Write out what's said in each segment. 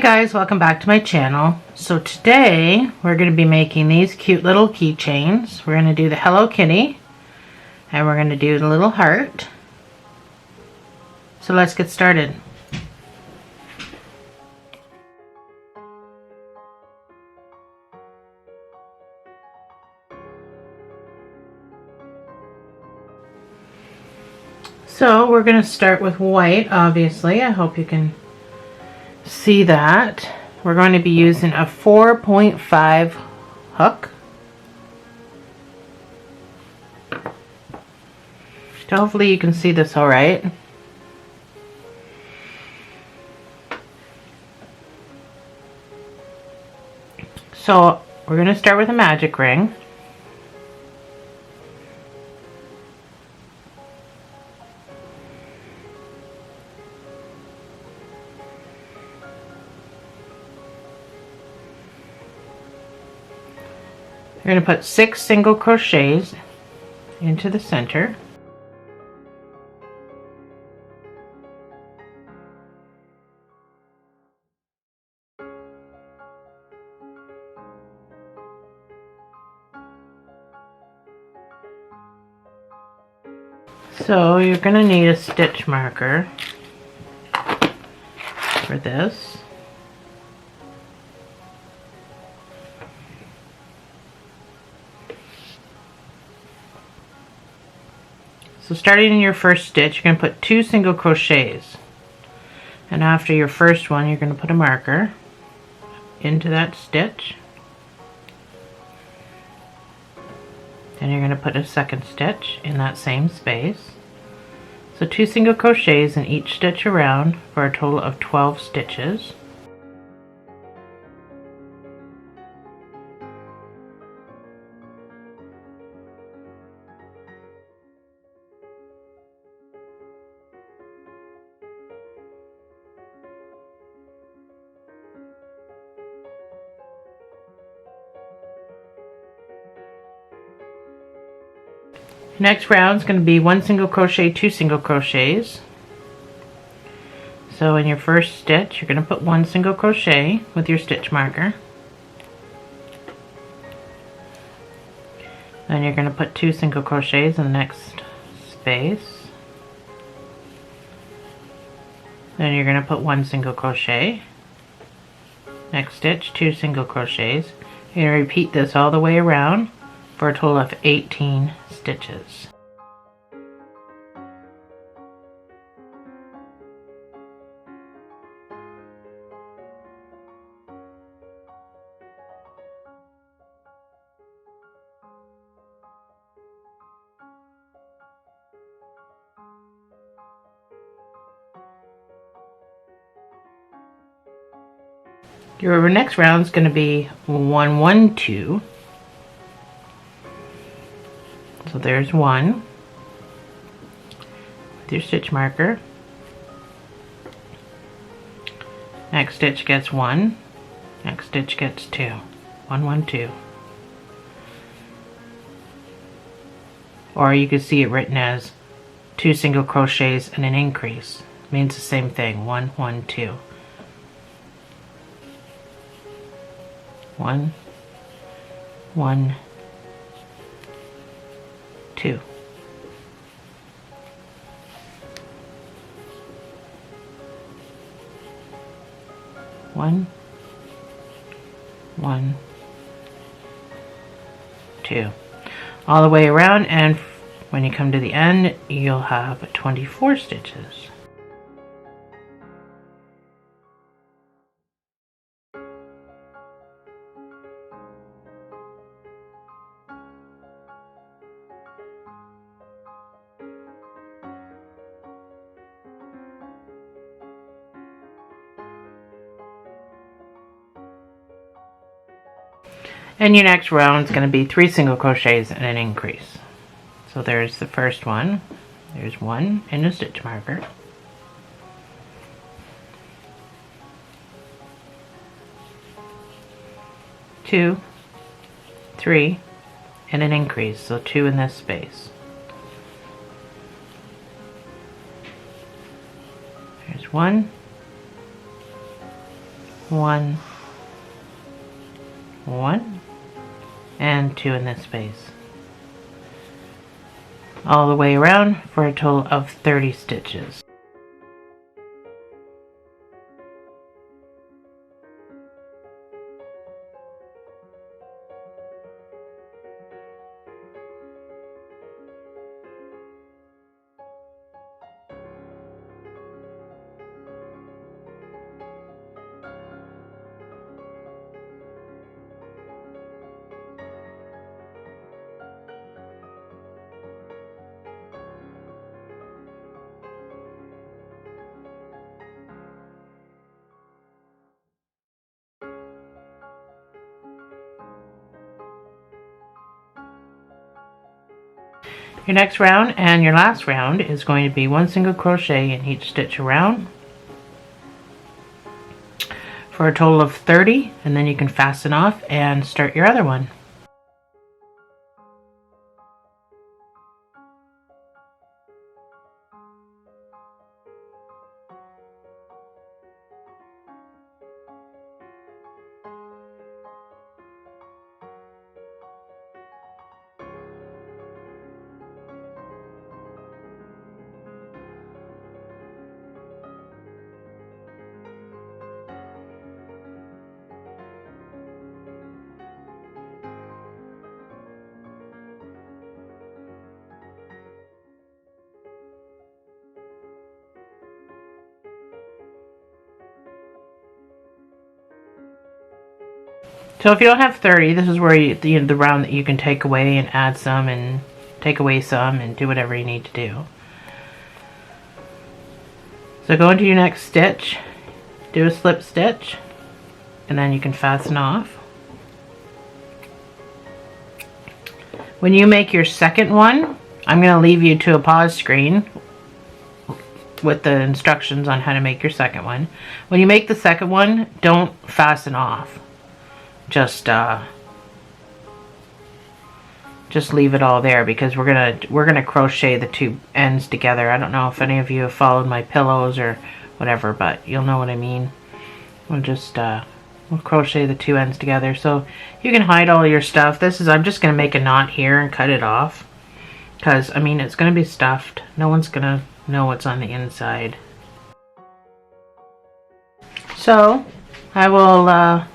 guys, welcome back to my channel. So today we're going to be making these cute little keychains. We're going to do the Hello Kitty and we're going to do the little heart. So let's get started. So we're going to start with white, obviously. I hope you can see that. We're going to be using a 4.5 hook. So hopefully you can see this all right. So we're going to start with a magic ring. You're going to put 6 single crochets into the center. So you're going to need a stitch marker for this. So starting in your first stitch, you're going to put 2 single crochets. And after your first one, you're going to put a marker into that stitch. Then you're going to put a second stitch in that same space. So 2 single crochets in each stitch around for a total of 12 stitches. Next round is going to be 1 single crochet, 2 single crochets. So in your first stitch, you're going to put 1 single crochet with your stitch marker. Then you're going to put 2 single crochets in the next space. Then you're going to put 1 single crochet. Next stitch, 2 single crochets. You're going to repeat this all the way around for a total of 18 stitches. Your next round is going to be 1, 1, 2. So there's 1 with your stitch marker. Next stitch gets 1. Next stitch gets 2. 1, 1, 2. Or you could see it written as 2 single crochets and an increase. It means the same thing. 1, 1, 2. 1, 1, 2. One, 1, 2. All the way around, and when you come to the end, you'll have 24 stitches. And your next round is going to be 3 single crochets and an increase. So there's the first one. There's 1 and a stitch marker. 2, 3, and an increase. So 2 in this space. There's 1, 1, 1, and 2 in this space. All the way around for a total of 30 stitches. Your next round and your last round is going to be 1 single crochet in each stitch around for a total of 30, and then you can fasten off and start your other one. So if you don't have 30, this is where the round that you can take away and add some and take away some and do whatever you need to do. So go into your next stitch, do a slip stitch, and then you can fasten off. When you make your second one, I'm going to leave you to a pause screen with the instructions on how to make your second one. When you make the second one, don't fasten off. Just leave it all there, because we're gonna crochet the two ends together. I don't know if any of you have followed my pillows or whatever, but you'll know what I mean. We'll just we'll crochet the two ends together, so you can hide all your stuff. I'm just gonna make a knot here and cut it off, because I mean it's gonna be stuffed. No one's gonna know what's on the inside. So I will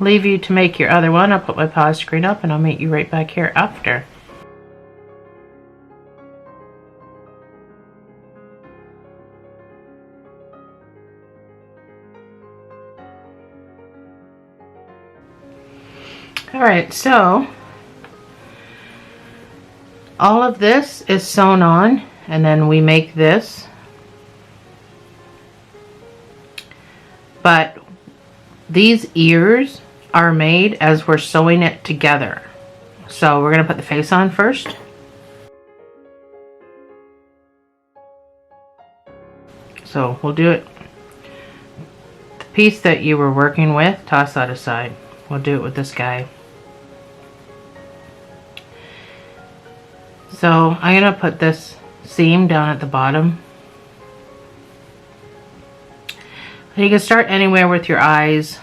leave you to make your other one. I'll put my pause screen up and I'll meet you right back here after. Alright, so all of this is sewn on, and then we make this, but these ears are made as we're sewing it together. So we're going to put the face on first. So we'll do it. The piece that you were working with, toss that aside. We'll do it with this guy. So I'm going to put this seam down at the bottom. You can start anywhere with your eyes.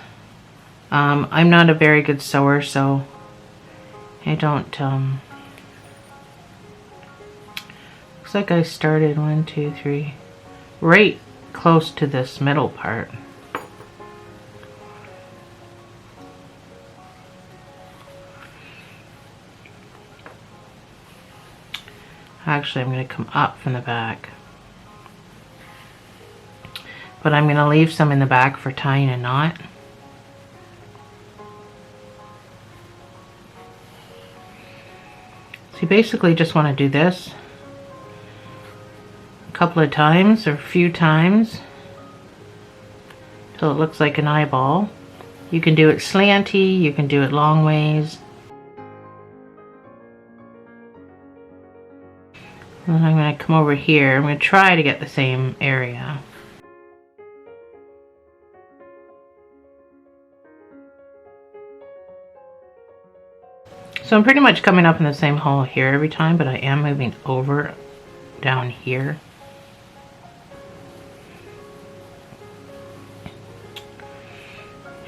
I'm not a very good sewer, so I don't, looks like I started 1, 2, 3, right close to this middle part. Actually, I'm going to come up from the back. But I'm going to leave some in the back for tying a knot. So you basically just want to do this a couple of times or a few times till it looks like an eyeball. You can do it slanty, you can do it long ways. And I'm going to come over here. I'm going to try to get the same area. So I'm pretty much coming up in the same hole here every time, but I am moving over down here.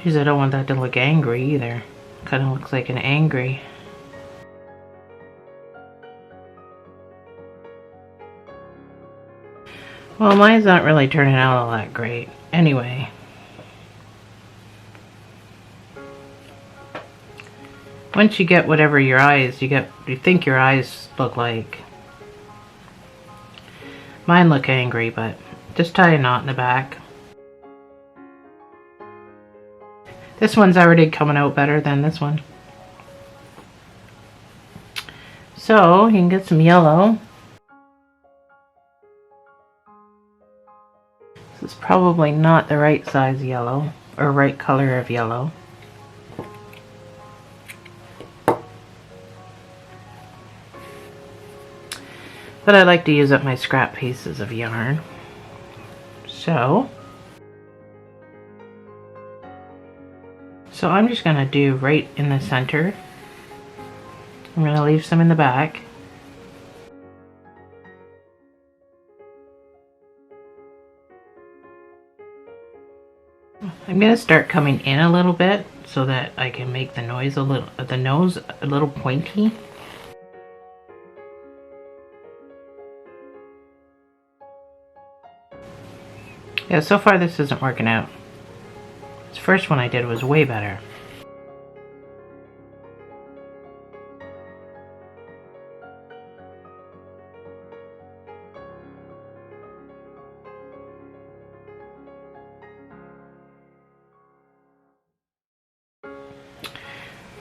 Geez, I don't want that to look angry either. Kind of looks like an angry. Well, mine's not really turning out all that great. Anyway. Once you get whatever your eyes, you think your eyes look like. Mine look angry, but just tie a knot in the back. This one's already coming out better than this one. So, you can get some yellow. This is probably not the right size yellow, or right color of yellow. But I like to use up my scrap pieces of yarn. So I'm just going to do right in the center. I'm going to leave some in the back. I'm going to start coming in a little bit so that I can make the nose a little pointy. Yeah, so far this isn't working out. This first one I did was way better.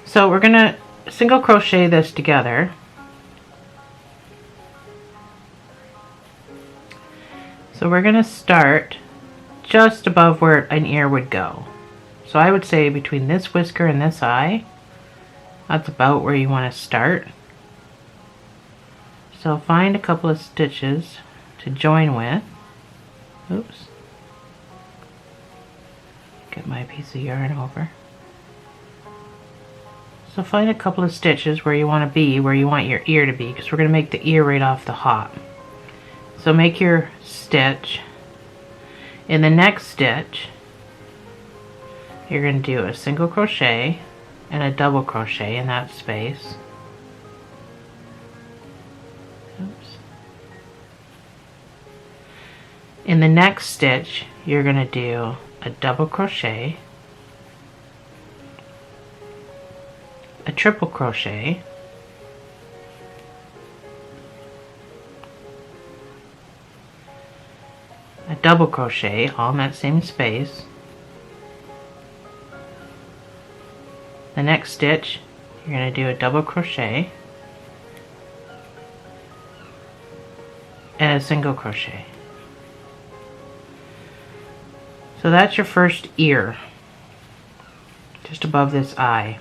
So we're gonna single crochet this together. So we're gonna start just above where an ear would go. So I would say between this whisker and this eye, that's about where you want to start. So find a couple of stitches to join with. Oops. Get my piece of yarn over. So find a couple of stitches where you want to be, where you want your ear to be, because we're going to make the ear right off the hop. So make your stitch. In the next stitch, you're going to do a single crochet and a double crochet in that space. Oops. In the next stitch, you're going to do a double crochet, a triple crochet, a double crochet all in that same space. The next stitch, you're going to do a double crochet and a single crochet. So that's your first ear, just above this eye.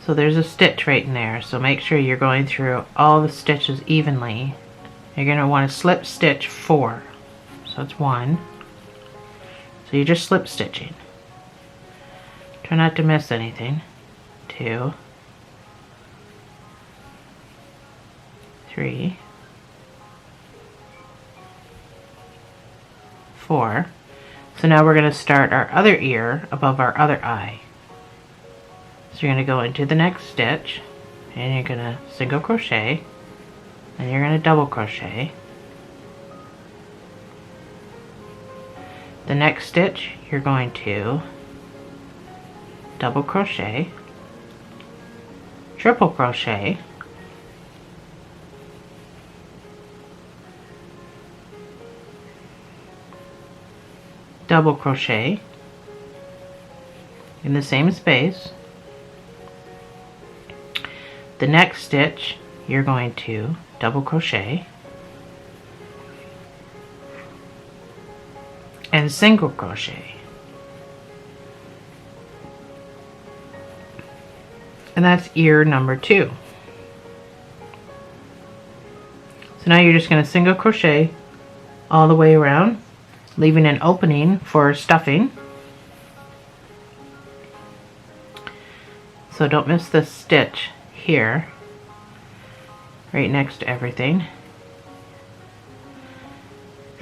So there's a stitch right in there, so make sure you're going through all the stitches evenly. You're going to want to slip stitch 4. So it's 1. So you're just slip stitching. Try not to miss anything. 2, 3, 4. So now we're going to start our other ear above our other eye. So you're going to go into the next stitch and you're going to single crochet and you're going to double crochet. The next stitch you're going to double crochet, triple crochet, double crochet in the same space. The next stitch you're going to double crochet and single crochet, and that's ear number 2. So now you're just going to single crochet all the way around, leaving an opening for stuffing. So don't miss this stitch here, right next to everything.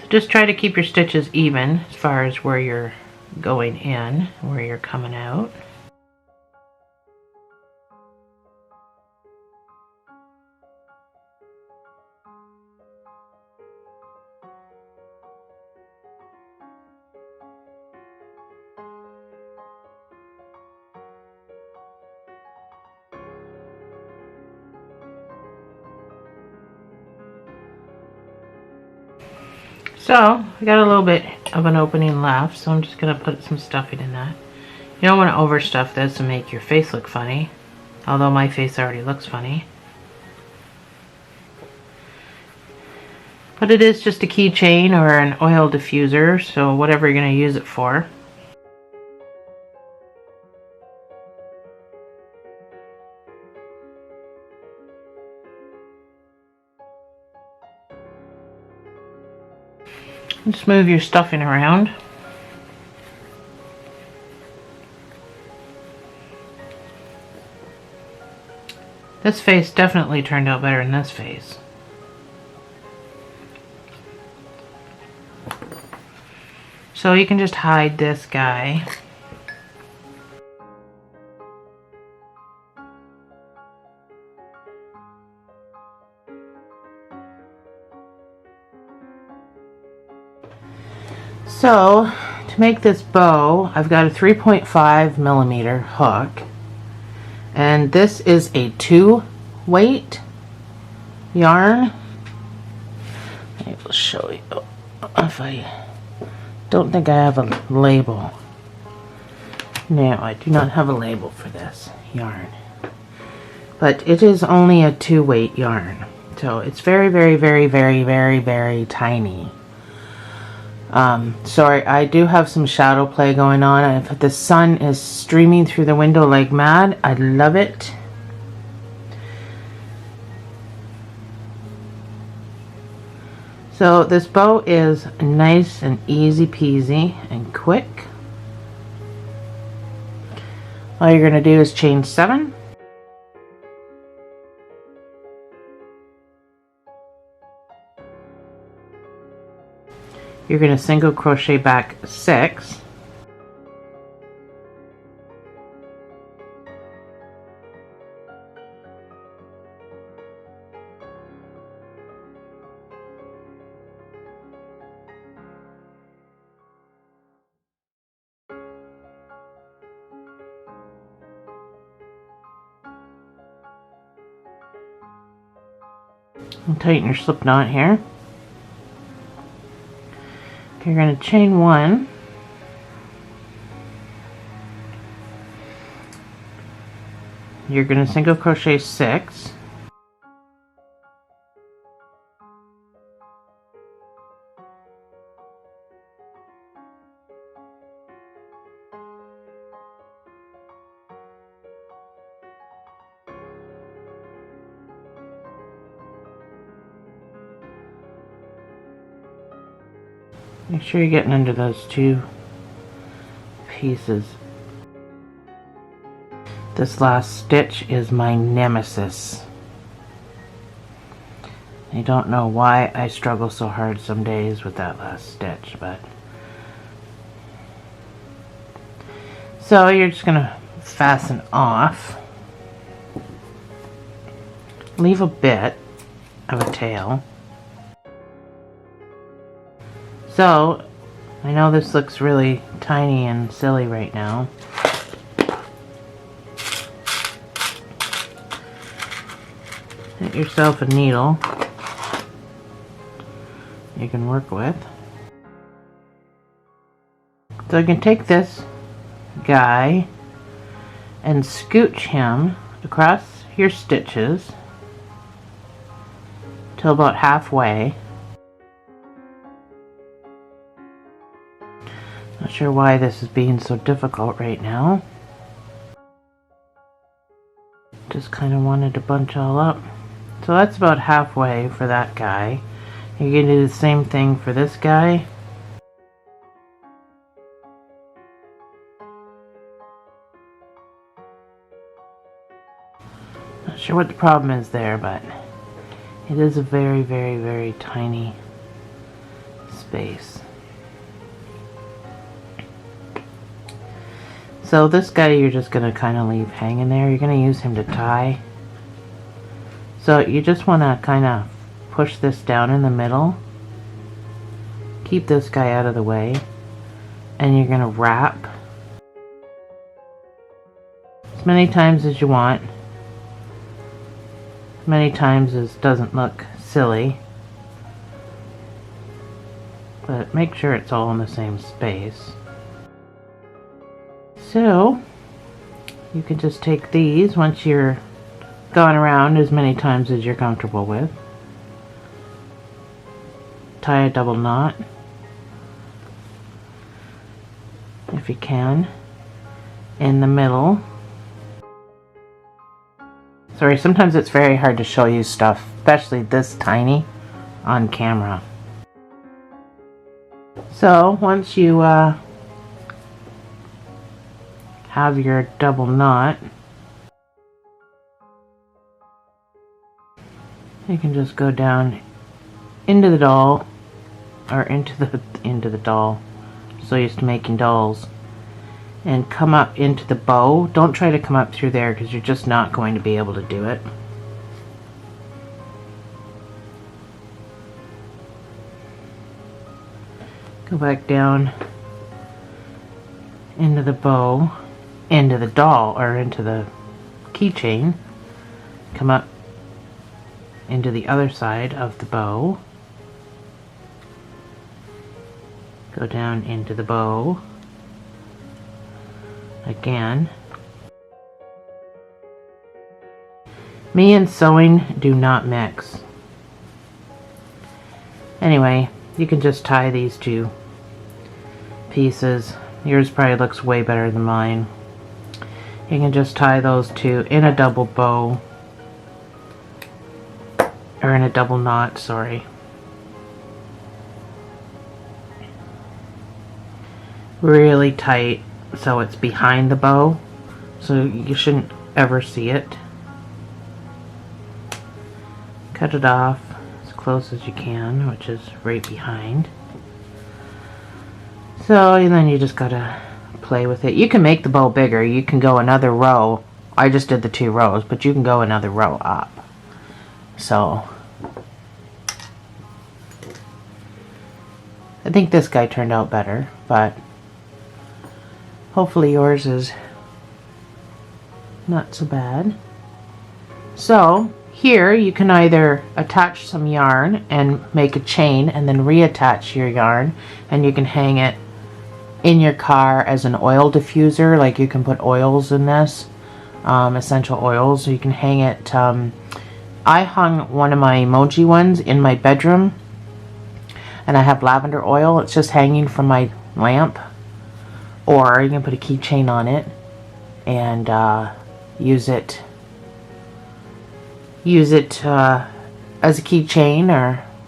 So just try to keep your stitches even as far as where you're going in, where you're coming out. So, I got a little bit of an opening left, so I'm just going to put some stuffing in that. You don't want to overstuff this and make your face look funny, although my face already looks funny. But it is just a keychain or an oil diffuser, so whatever you're going to use it for. Just move your stuffing around. This face definitely turned out better than this face. So you can just hide this guy. So, to make this bow, I've got a 3.5mm hook, and this is a 2-weight yarn. I will show you if I don't think I have a label. No, I do not have a label for this yarn, but it is only a 2-weight yarn, so it's very, very, very, very, very, very tiny. Sorry, I do have some shadow play going on. The sun is streaming through the window like mad. I love it. So this bow is nice and easy peasy and quick. All you're going to do is chain 7. You're going to single crochet back 6. And tighten your slip knot here. You're going to chain 1, you're going to single crochet 6, make sure you're getting into those 2 pieces. This last stitch is my nemesis. I don't know why I struggle so hard some days with that last stitch, but so you're just gonna fasten off, leave a bit of a tail. So, I know this looks really tiny and silly right now. Get yourself a needle you can work with. So you can take this guy and scooch him across your stitches till about halfway. Not sure why this is being so difficult right now. Just kind of wanted to bunch all up. So that's about halfway for that guy. You're going to do the same thing for this guy. Not sure what the problem is there, but it is a very, very, very tiny space. space. So this guy you're just going to kind of leave hanging there. You're going to use him to tie. So you just want to kind of push this down in the middle. Keep this guy out of the way. And you're going to wrap as many times as you want. As many times as doesn't look silly. But make sure it's all in the same space. So you can just take these once you're gone around as many times as you're comfortable with. Tie a double knot if you can in the middle. Sorry, sometimes it's very hard to show you stuff, especially this tiny, on camera. So once you have your double knot, you can just go down into the doll, or into the doll. So used to making dolls, and come up into the bow. Don't try to come up through there because you're just not going to be able to do it. Go back down into the bow, into the doll, or into the keychain. Come up into the other side of the bow. Go down into the bow again. Me and sewing do not mix. Anyway, you can just tie these two pieces. Yours probably looks way better than mine. You can just tie those two in a double bow, or in a double knot, sorry. Really tight so it's behind the bow, so you shouldn't ever see it. Cut it off as close as you can, which is right behind. So, and then you just gotta play with it. You can make the bow bigger. You can go another row. I just did the 2 rows, but you can go another row up. So I think this guy turned out better, but hopefully yours is not so bad. So here you can either attach some yarn and make a chain and then reattach your yarn, and you can hang it in your car as an oil diffuser. Like you can put oils in this, essential oils. So you can hang it. I hung one of my emoji ones in my bedroom, and I have lavender oil. It's just hanging from my lamp. Or you can put a keychain on it and use it as a keychain,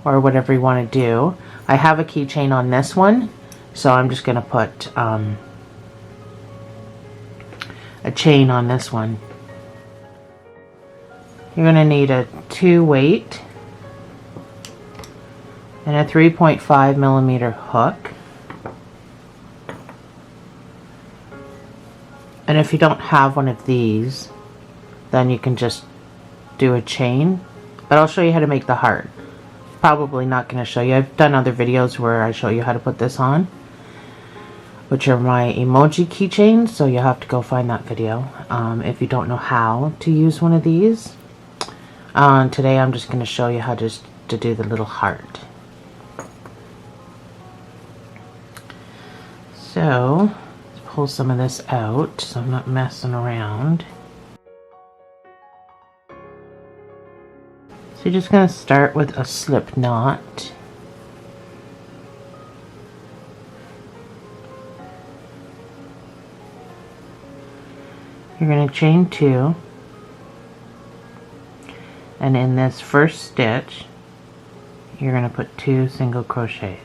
or whatever you want to do. I have a keychain on this one, so I'm just going to put a chain on this one. You're going to need a 2 weight and a 3.5mm hook. And if you don't have one of these, then you can just do a chain. But I'll show you how to make the heart. Probably not going to show you. I've done other videos where I show you how to put this on, which are my emoji keychains, so you'll have to go find that video if you don't know how to use one of these. Today I'm just going to show you how to do the little heart. So pull some of this out so I'm not messing around. So you're just going to start with a slip knot. You're going to chain 2, and in this first stitch you're going to put 2 single crochets.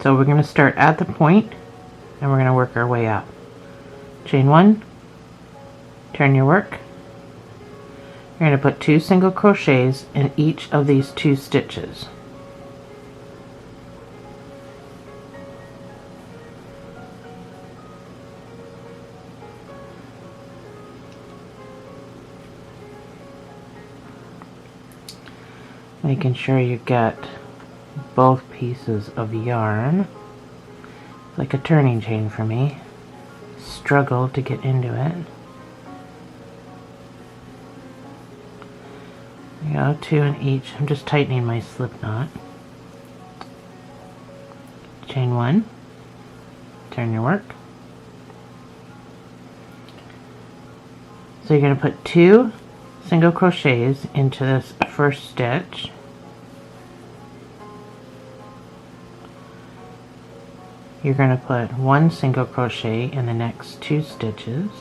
So we're going to start at the point and we're going to work our way up. Chain 1, turn your work, You're going to put 2 single crochets in each of these 2 stitches. Making sure you get both pieces of yarn. It's like a turning chain for me. Struggle to get into it. There you go, 2 in each. I'm just tightening my slip knot. Chain 1. Turn your work. So you're going to put 2 single crochets into this first stitch. You're going to put 1 single crochet in the next 2 stitches,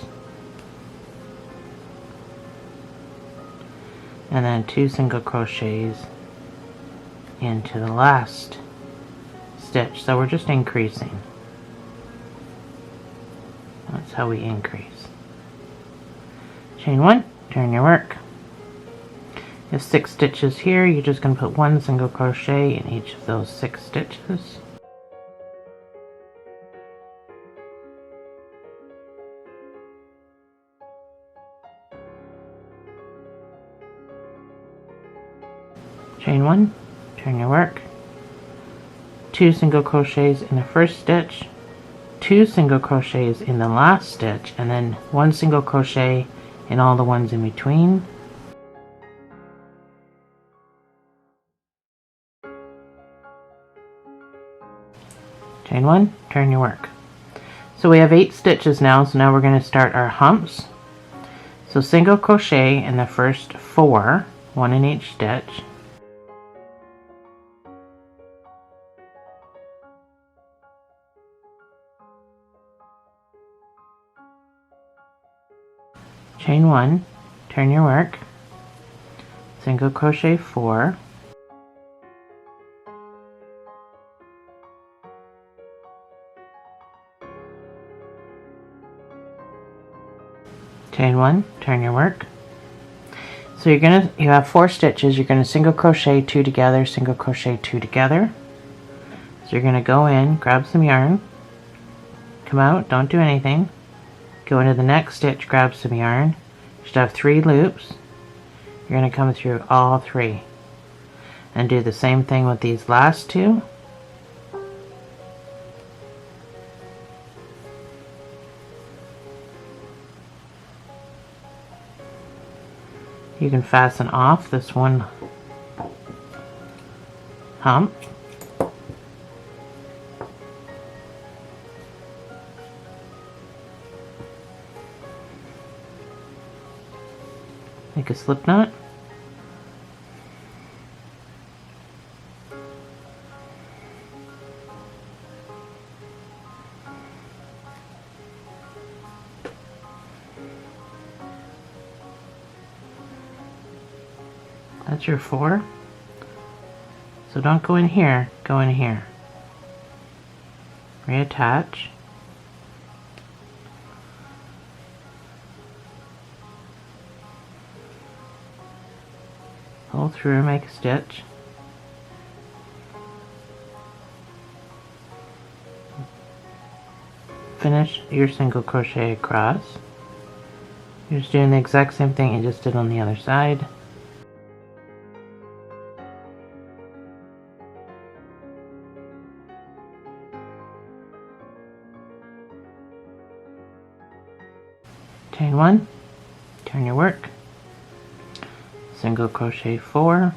and then 2 single crochets into the last stitch. So we're just increasing. That's how we increase. Chain 1, turn your work. You have 6 stitches here. You're just going to put 1 single crochet in each of those 6 stitches. Chain 1, turn your work. 2 single crochets in the first stitch, 2 single crochets in the last stitch, and then 1 single crochet in all the ones in between. Chain 1, turn your work. So we have 8 stitches now, so now we're going to start our humps. So single crochet in the first 4, 1 in each stitch. Chain 1, turn your work, single crochet 4, chain 1, turn your work. So you have 4 stitches. You're gonna single crochet 2 together, single crochet 2 together. So you're gonna go in, grab some yarn, come out, don't do anything. Go into the next stitch, grab some yarn. You should have 3 loops. You're going to come through all 3. And do the same thing with these last 2. You can fasten off this one hump. Make a slip knot. That's your 4. So don't go in here, go in here. Reattach. Pull through, make a stitch. Finish your single crochet across. You're just doing the exact same thing you just did on the other side. Chain 1, turn your work. Single crochet 4,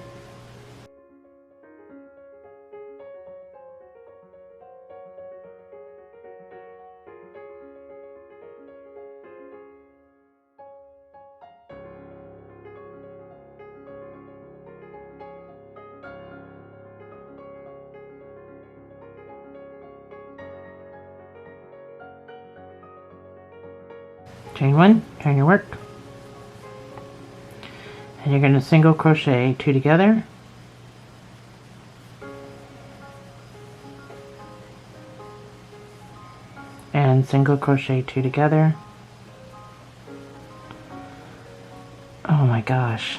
chain 1, turn your work. And you're going to single crochet 2 together, and single crochet 2 together. Oh my gosh.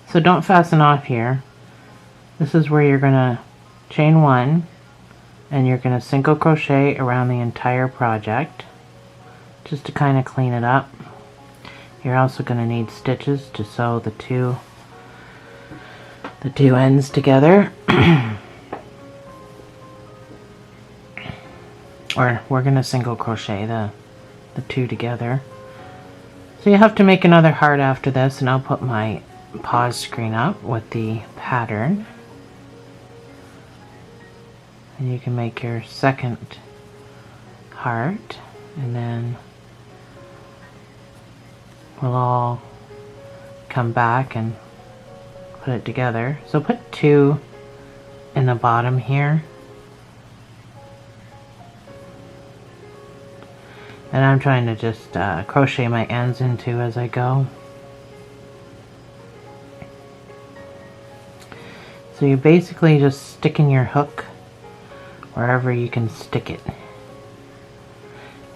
So don't fasten off here. This is where you're gonna chain 1 and you're gonna single crochet around the entire project just to kind of clean it up. You're also gonna need stitches to sew the two ends together. Or we're gonna single crochet the two together. So you have to make another heart after this, and I'll put my pause screen up with the pattern. And you can make your second heart, and then we'll all come back and put it together. So put 2 in the bottom here. And I'm trying to just crochet my ends into as I go. So you're basically just sticking your hook wherever you can stick it.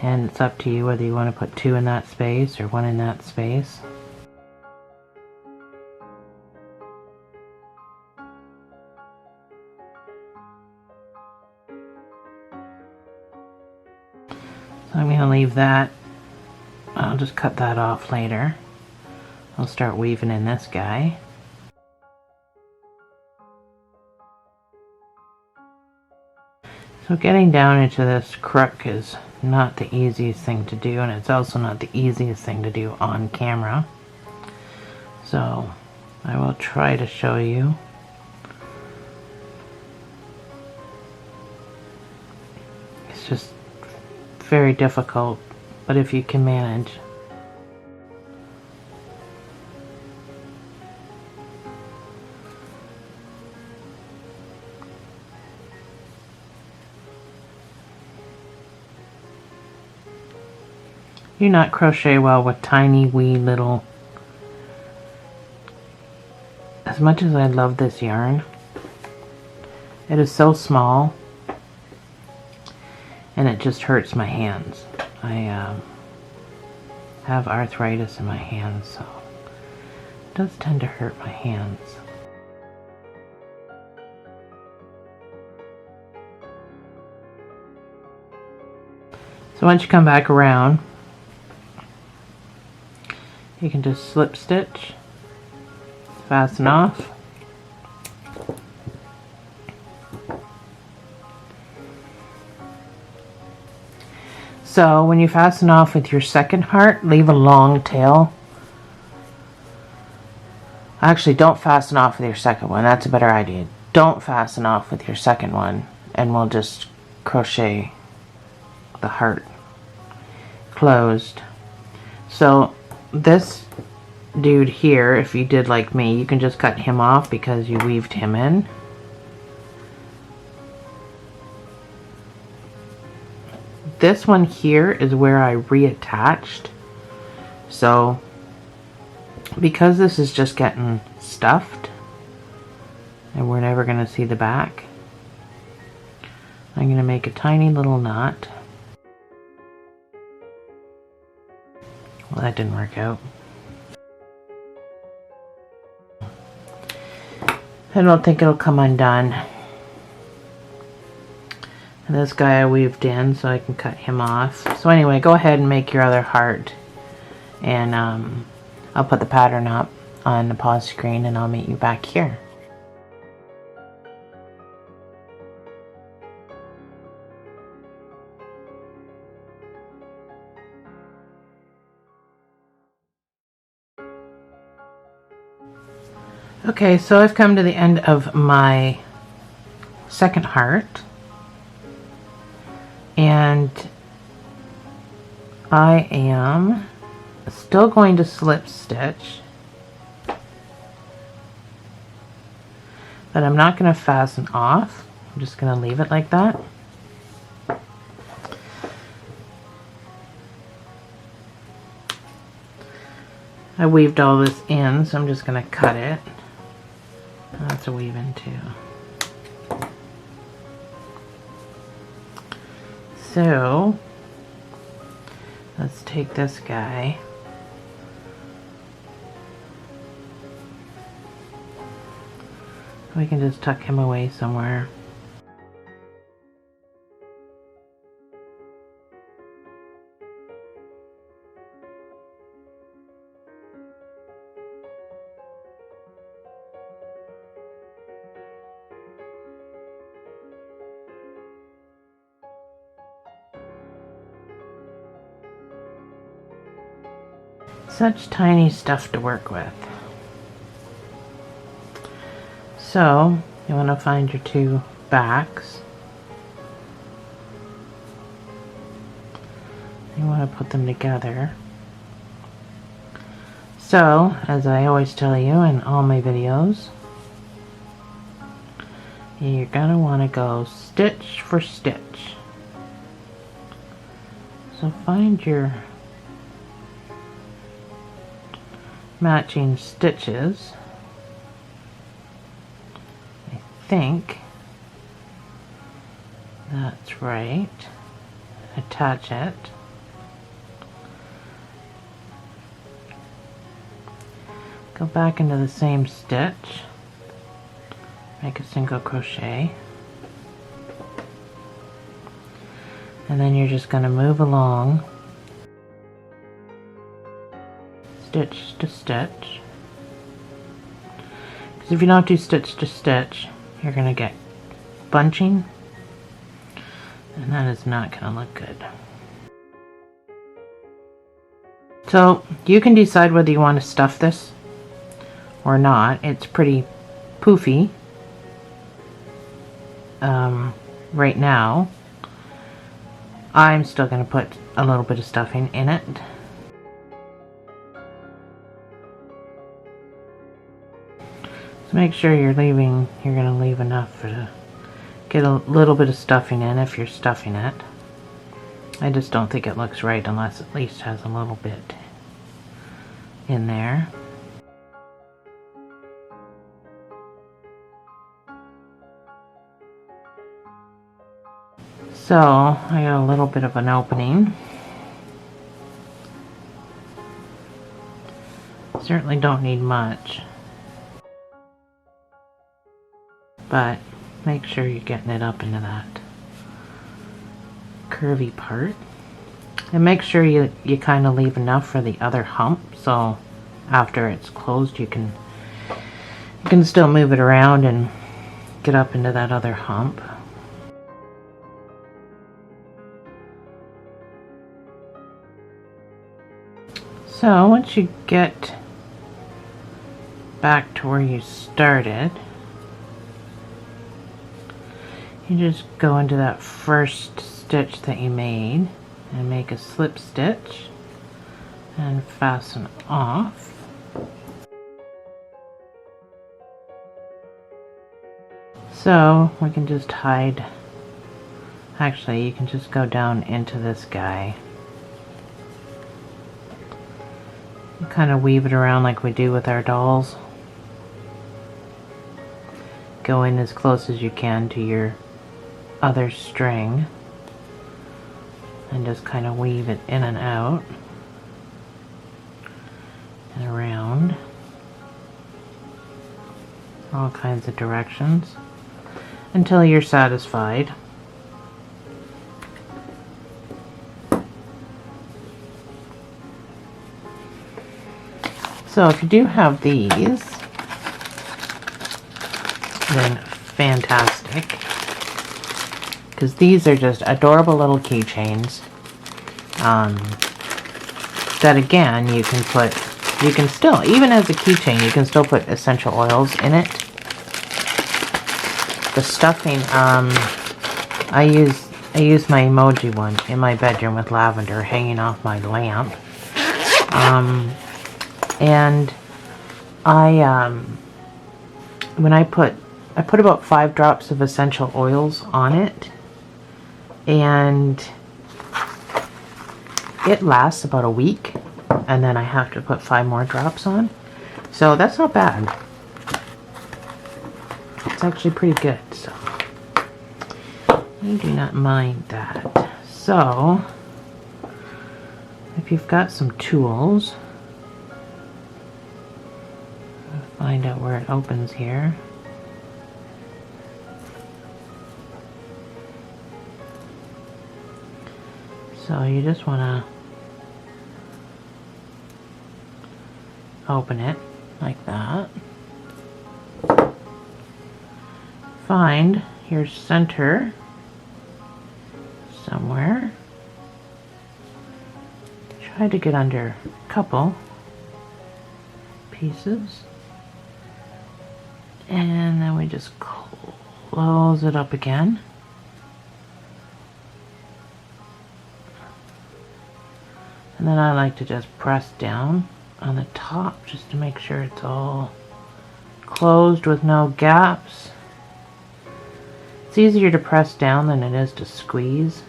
And it's up to you whether you want to put 2 in that space or 1 in that space. So I'm going to leave that. I'll just cut that off later. I'll start weaving in this guy. So getting down into this crook is not the easiest thing to do, and it's also not the easiest thing to do on camera. So I will try to show you. It's just very difficult, but if you can manage. Do not crochet well with tiny wee little. As much as I love this yarn, it is so small and it just hurts my hands. I have arthritis in my hands, so it does tend to hurt my hands. So once you come back around, you can just slip stitch, fasten off, so when you fasten off with your second heart, leave a long tail. Actually, don't fasten off with your second one. That's a better idea. Don't fasten off with your second one, and we'll just crochet the heart closed. So this dude here, if you did like me, you can just cut him off because you weaved him in. This one here is where I reattached. So because this is just getting stuffed and we're never going to see the back, I'm going to make a tiny little knot. Well, that didn't work out. I don't think it'll come undone. And this guy I weaved in so I can cut him off. So anyway, go ahead and make your other heart. And I'll put the pattern up on the pause screen and I'll meet you back here. Okay, so I've come to the end of my second heart, and I am still going to slip stitch, but I'm not going to fasten off. I'm just going to leave it like that. I weaved all this in, so I'm just going to cut it. That's a weave in too. So Let's take this guy. We can just tuck him away somewhere. Such tiny stuff to work with. So, you want to find your two backs. You want to put them together. So, as I always tell you in all my videos, you're going to want to go stitch for stitch. So find your matching stitches. I think that's right. Attach it. Go back into the same stitch. Make a single crochet. And then you're just going to move along, stitch to stitch. Because if you don't do stitch to stitch, you're going to get bunching, and that is not going to look good. So you can decide whether you want to stuff this or not. It's pretty poofy right now. I'm still going to put a little bit of stuffing in it. So make sure you're going to leave enough to get a little bit of stuffing in if you're stuffing it. I just don't think it looks right unless it at least has a little bit in there. So I got a little bit of an opening. Certainly don't need much, but make sure you're getting it up into that curvy part, and make sure you kind of leave enough for the other hump, so after it's closed you can still move it around and get up into that other hump. So once you get back to where you started, you just go into that first stitch that you made and make a slip stitch and fasten off. So we can just hide, actually you can just go down into this guy. Kind of weave it around like we do with our dolls. Go in as close as you can to your other string and just kind of weave it in and out and around all kinds of directions until you're satisfied. So if you do have these, then fantastic, because these are just adorable little keychains that again you can still, even as a keychain, you can still put essential oils in it. The stuffing, I use my emoji one in my bedroom with lavender hanging off my lamp. And when I put about 5 drops of essential oils on it, and it lasts about a week, and then I have to put 5 more drops on. So that's not bad. It's actually pretty good, so I do not mind that. So If you've got some tools, find out where it opens here. So you just want to open it like that. Find your center somewhere. Try to get under a couple pieces. And then we just close it up again. And then I like to just press down on the top just to make sure it's all closed with no gaps. It's easier to press down than it is to squeeze.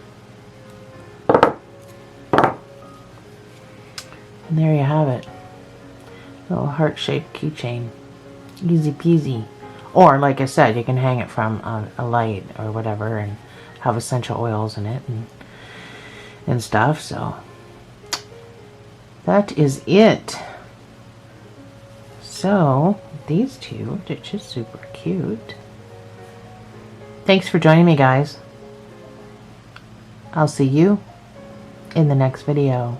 And there you have it. Little heart-shaped keychain. Easy peasy. Or, like I said, you can hang it from a light or whatever and have essential oils in it and stuff. So that is it. So these two, they're just super cute. Thanks for joining me, guys. I'll see you in the next video.